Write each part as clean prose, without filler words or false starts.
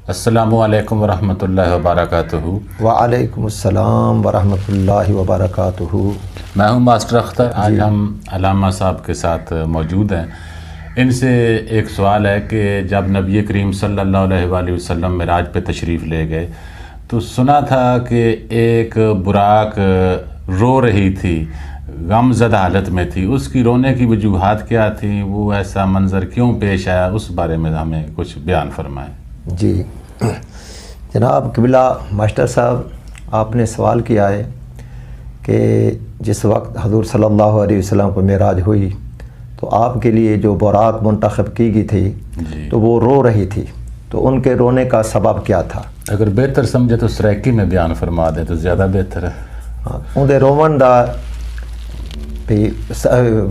السلام علیکم ورحمۃ اللہ وبرکاتہ۔ وعلیکم السلام ورحمۃ اللہ وبرکاتہ۔ میں ہوں ماسٹر اختر۔ آج ہم علامہ صاحب کے ساتھ موجود ہیں۔ ان سے ایک سوال ہے کہ جب نبی کریم صلی اللہ علیہ وآلہ وسلم معراج پہ تشریف لے گئے تو سنا تھا کہ ایک براق رو رہی تھی، غم زدہ حالت میں تھی، اس کی رونے کی وجوہات کیا تھیں؟ وہ ایسا منظر کیوں پیش آیا؟ اس بارے میں ہمیں کچھ بیان فرمائیں۔ جی جناب قبلہ ماسٹر صاحب، آپ نے سوال کیا ہے کہ جس وقت حضور صلی اللہ علیہ وسلم کو معراج ہوئی تو آپ کے لیے جو براق منتخب کی گئی تھی تو وہ رو رہی تھی، تو ان کے رونے کا سبب کیا تھا؟ اگر بہتر سمجھے تو سریکی میں بیان فرما دیں تو زیادہ بہتر ہے۔ ان دے رومن دا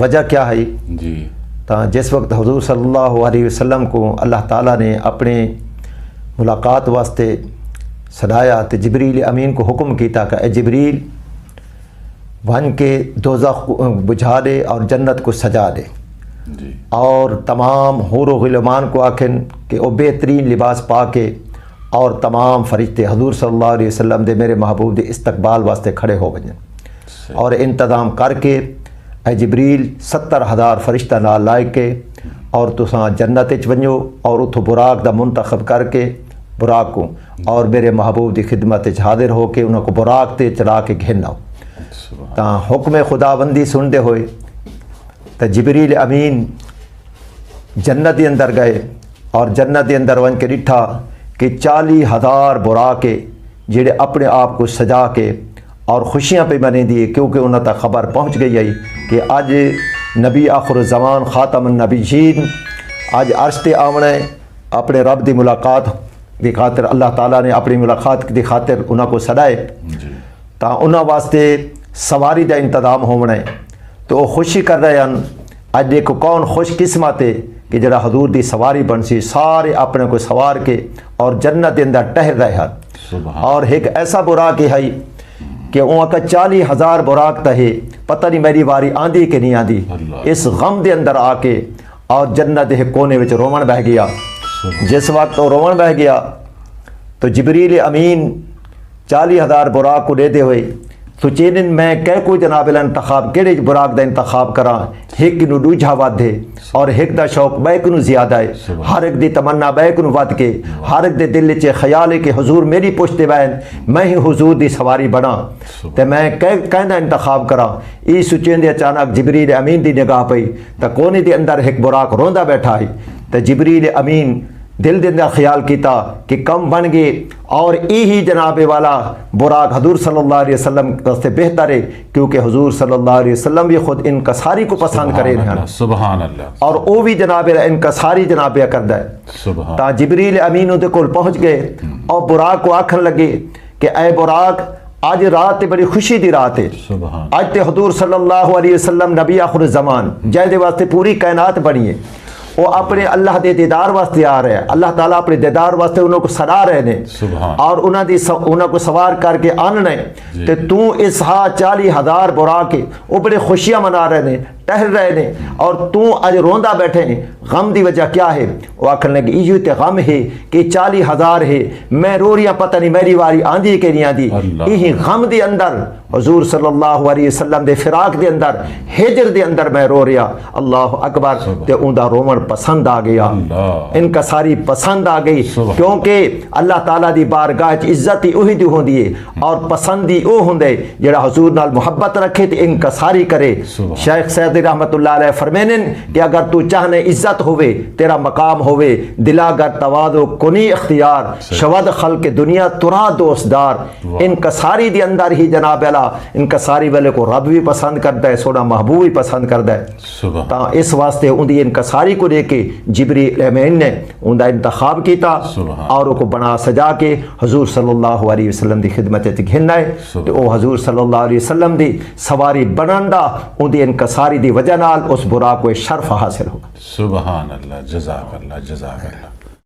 وجہ کیا ہے؟ جی جس وقت حضور صلی اللہ علیہ وسلم کو اللہ تعالیٰ نے اپنے ملاقات واسطے سدایا تو جبریل امین کو حکم کیتا کہ اے جبریل ون کے دوزخ بجھا دے اور جنت کو سجا دے، جی، اور تمام حور و غلمان کو آکھن کہ وہ بہترین لباس پا کے اور تمام فرشتے حضور صلی اللہ علیہ وسلم دے میرے محبوب دے استقبال واسطے کھڑے ہو وجن اور انتظام کر کے اے جبریل 70,000 فرشتہ نال لائے کے اور تساں جنت وچ ونجو اور اتھو براق دا منتخب کر کے براق کو اور میرے محبوب دی خدمت وچ حاضر ہو کے انہوں کو براق تے چلا کے گھناؤ۔ تاں حکم خداوندی سنتے ہوئے تا جبریل امین جنت دے اندر گئے اور جنت دے اندر ون کے ڈٹھا کہ 40,000 براقے جڑے اپنے آپ کو سجا کے اور خوشیاں پہ بنے دیے، کیونکہ انہوں تک خبر پہنچ گئی ہے کہ آج نبی آخر الزمان خاتم النبیین آج عرش تے آمنا ہے اپنے رب دی ملاقات دی خاطر۔ اللہ تعالیٰ نے اپنی ملاقات دی خاطر انہوں کو سدائے تا انہوں واسطے سواری دا انتظام ہونا ہے، تو وہ خوشی کر رہے ہیں۔ اج دیکھو کون خوش قسمت ہے کہ جڑا حضور دی سواری بن سی، سارے اپنے کو سوار کے اور جنت دے اندر ٹہر رہے ہیں۔ اور ایک ایسا براق ہے کہ وہاں کا 40,000 براق تہے، پتہ نہیں میری واری آندھی کہ نہیں آندھی، اس غم دے اندر آ کے اور جنت دے کونے وچ رومن بہ گیا۔ جس وقت وہ رومن بہ گیا تو جبریل امین 40,000 براق کو دیتے ہوئے سوچین میں کہہ کو جناب انتخاب کیڑے براق دا انتخاب کراں، ایک نو دوجھا ود ہے اور ایک دا شوق بیک نو زیادہ ہے، ہر ایک دی تمنا بیک نو ود کے، ہر ایک دے دل چے خیال ہے کہ حضور میری پشت بین میں ہی حضور دی سواری بنا تے میں کہندا انتخاب کراں۔ ای سوچین دے اچانک جبریل امین دی نگاہ پئی تے کونے دے اندر ایک براق روندا بیٹھا ہے تے جبریل امین دل دے اندر خیال کیتا کہ کم بن گئے اور یہی جناب والا براق حضور صلی اللہ علیہ وسلم سے بہتر ہے، کیونکہ حضور صلی اللہ علیہ وسلم بھی خود انکساری کو پسند کرے رہے ہیں، سبحان اللہ، اور وہ بھی جناب انکساری جناب کردا ہے۔ تا جبریل امین دے کول پہنچ گئے اور براق کو آکھن لگے کہ اے براق آج رات بڑی خوشی دی رات ہے، آج تے حضور صلی اللہ علیہ وسلم نبی آخر الزمان جائے دے واسطے پوری کائنات بنی ہے، وہ اپنے اللہ دے دیدار واسطے آ رہے ہیں، اللہ تعالیٰ اپنے دیدار واسطے انہوں کو سڑا رہے ہیں اور انہوں کو سوار کر کے آننا ہے، تے تو اس 40,000 براق کے وہ بڑے خوشیاں منا رہے ہیں، ٹہر رہے ہیں، اور تو اج روندا بیٹھے ہیں۔ غم دی وجہ کیا ہے؟ وہ آکھن لگے ایو تے غم ہے کہ 40,000 ہے، میں رو رہی پتہ نہیں میری واری آندھی کہ نہیں آندھی۔ یہی غم دی اندر حضور صلی اللہ علیہ وسلم دے فراق دے اندر ہجر دے اندر میں رو رہا۔ اللہ اکبر، تے اوندا رومن پسند آ گیا، ان کا ساری پسند آ گئی، کیونکہ اللہ تعالیٰ دی بارگاہ عزت ہی وہی دی ہوندی ہے اور پسند ہی وہ ہوندے جڑا حضور نال محبت رکھے تے ان کا ساری کرے۔ شیخ سید رحمت اللہ علیہ فرمینن کہ اگر تو چاہنے عزت ہوئے، تیرا مقام ہوئے، دلا گر تواضع کنی اختیار، شود خلق دنیا ترا دوستدار، ان کا ساری دی اندر ہی جناب ان کا ساری والے کو رب بھی پسند کرتا ہے، سونا محبوب بھی پسند کرتا ہے۔ تا اس واسطے اندی ان کا ساری کو دے کے جبریل امین نے ان دا انتخاب کیتا اور کو بنا سجا کے حضور صلی اللہ علیہ وسلم دی خدمت گھننا ہے، تو وہ حضور صلی اللہ علیہ وسلم دی سواری بناندا اندی ان کا ساری دی وجہ نال اس براق کو شرف حاصل ہوگا۔ سبحان اللہ، جزاک اللہ، جزاک اللہ۔